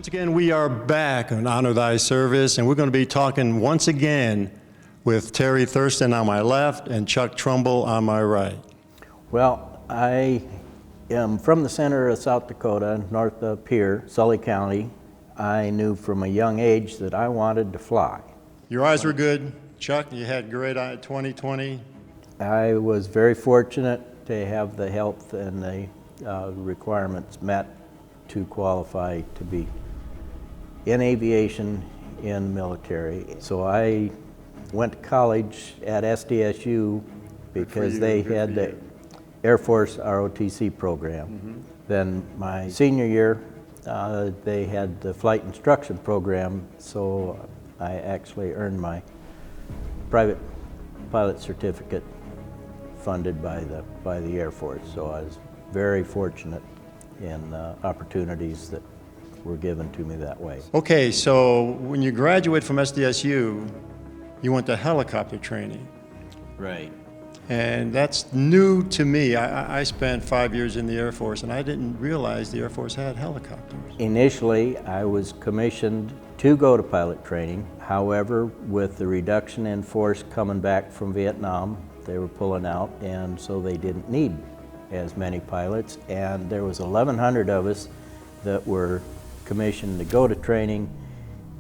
Once again, we are back on Honor Thy Service, and we're going to be talking once again with Terry Thurston on my left and Chuck Trumble on my right. Well, I am from the center of South Dakota, north of Pierre, Sully County. I knew from a young age that I wanted to fly. Your eyes were good. Chuck, you had great eye 20/20. I was very fortunate to have the health and the requirements met to qualify to be in aviation, in military. So I went to college at SDSU because they had the Air Force ROTC program. Then my senior year, they had the flight instruction program, so I actually earned my private pilot certificate funded by the Air Force. So I was very fortunate in opportunities that were given to me that way. Okay, so when you graduate from SDSU, you went to helicopter training. Right. And that's new to me. I spent 5 years in the Air Force, and I didn't realize the Air Force had helicopters. Initially, I was commissioned to go to pilot training. However, with the reduction in force coming back from Vietnam, they were pulling out, and so they didn't need as many pilots. And there was 1,100 of us that were commissioned to go to training,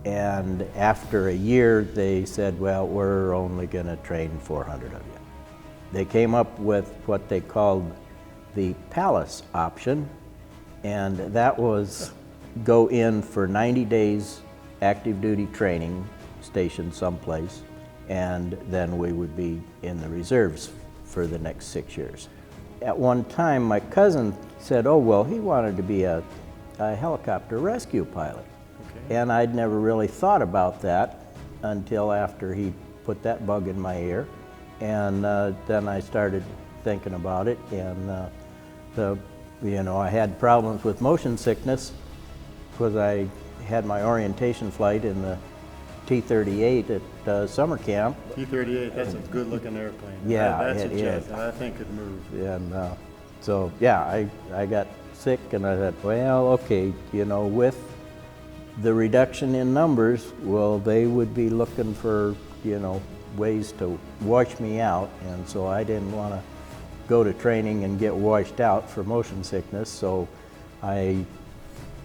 and after a year they said, well, we're only going to train 400 of you. They came up with what they called the Palace option, and that was go in for 90 days active duty training stationed someplace, and then we would be in the reserves for the next 6 years. At one time my cousin said, oh well, he wanted to be a helicopter rescue pilot. Okay. And I'd never really thought about that until after he put that bug in my ear. And then I started thinking about it, and I had problems with motion sickness because I had my orientation flight in the T-38 at summer camp. T-38, that's a good-looking airplane. Yeah, that's it a jet. is. That thing could move. And so, yeah, I got sick, and I thought, well, okay, with the reduction in numbers, well, they would be looking for, ways to wash me out, and so I didn't want to go to training and get washed out for motion sickness, so I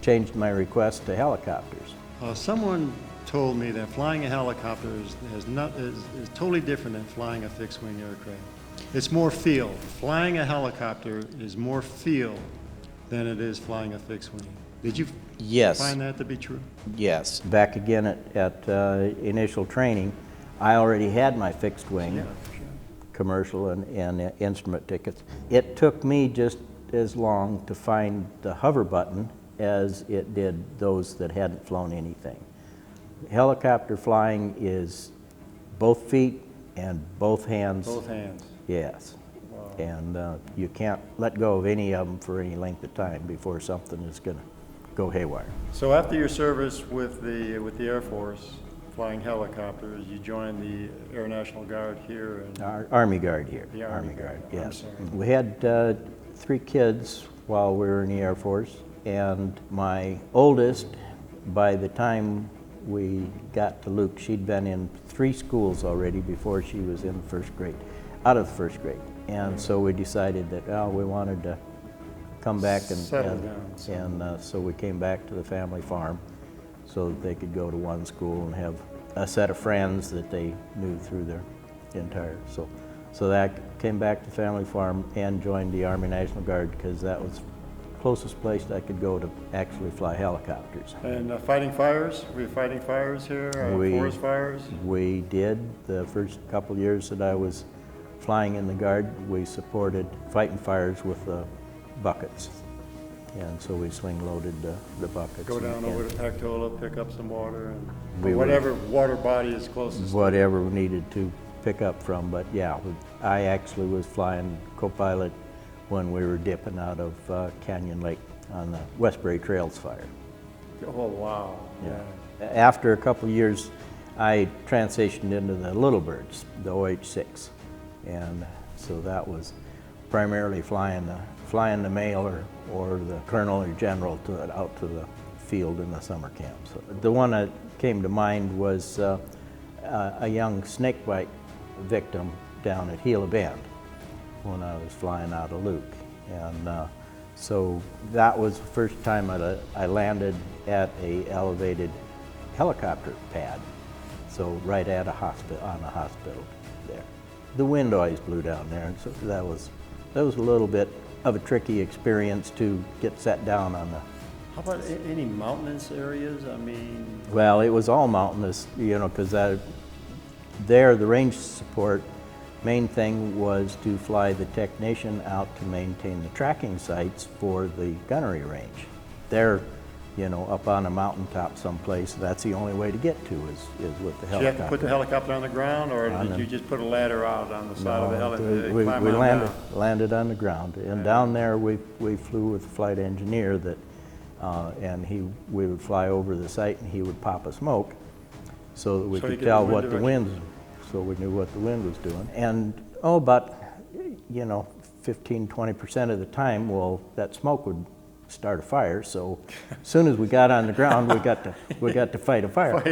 changed my request to helicopters. Someone told me that flying a helicopter is totally different than flying a fixed-wing aircraft. It's more feel. Flying a helicopter is more feel than it is flying a fixed-wing. Did you find that to be true? Yes. Back again at initial training, I already had my fixed wing, commercial and instrument tickets. It took me just as long to find the hover button as it did those that hadn't flown anything. Helicopter flying is both feet and both hands. Both hands. Yes. Wow. And you can't let go of any of them for any length of time before something is going to go haywire. So after your service with the Air Force, flying helicopters, you joined the Air National Guard here? Army Guard here. The Army Guard, yes. I'm sorry. We had 3 kids while we were in the Air Force, and my oldest, by the time we got to Luke, she'd been in 3 schools already before she was in first grade, out of the first grade. And so we decided that we wanted to come back and settle down. And so we came back to the family farm so that they could go to one school and have a set of friends that they knew through their entire. So that came back to family farm and joined the Army National Guard because that was the closest place I could go to actually fly helicopters. And fighting fires? Were you fighting fires here? Forest fires? We did. The first couple years that I was flying in the Guard, we supported fighting fires with buckets. And so we swing-loaded the buckets. Go down over to Pactola, pick up some water, and whatever water body is closest. Whatever we needed to pick up from. But yeah, I actually was flying co-pilot when we were dipping out of Canyon Lake on the Westbury Trails fire. Oh, wow. Yeah. After a couple years, I transitioned into the Little Birds, the OH-6. And so that was primarily flying the mail or the colonel or general out to the field in the summer camps. The one that came to mind was a young snakebite victim down at Gila Bend when I was flying out of Luke. And so that was the first time I landed at a elevated helicopter pad, so right at a hospital, on a hospital there. The wind always blew down there, and so that was a little bit of a tricky experience to get set down on the. How about any mountainous areas? I mean, Well, it was all mountainous, you know, because there the range support main thing was to fly the technician out to maintain the tracking sites for the gunnery range. There, you know, up on a mountaintop someplace, that's the only way to get to is with the did you have helicopter. to put the helicopter on the ground, or did you just put a ladder out on the side of the helicopter? We landed on the ground, and down there we flew with the flight engineer that, and we would fly over the site and he would pop a smoke so that we could tell what the wind, so we knew what the wind was doing. And about, you know, 15–20% of the time, well, that smoke would start a fire. So as soon as we got on the ground, we got to fight a fire.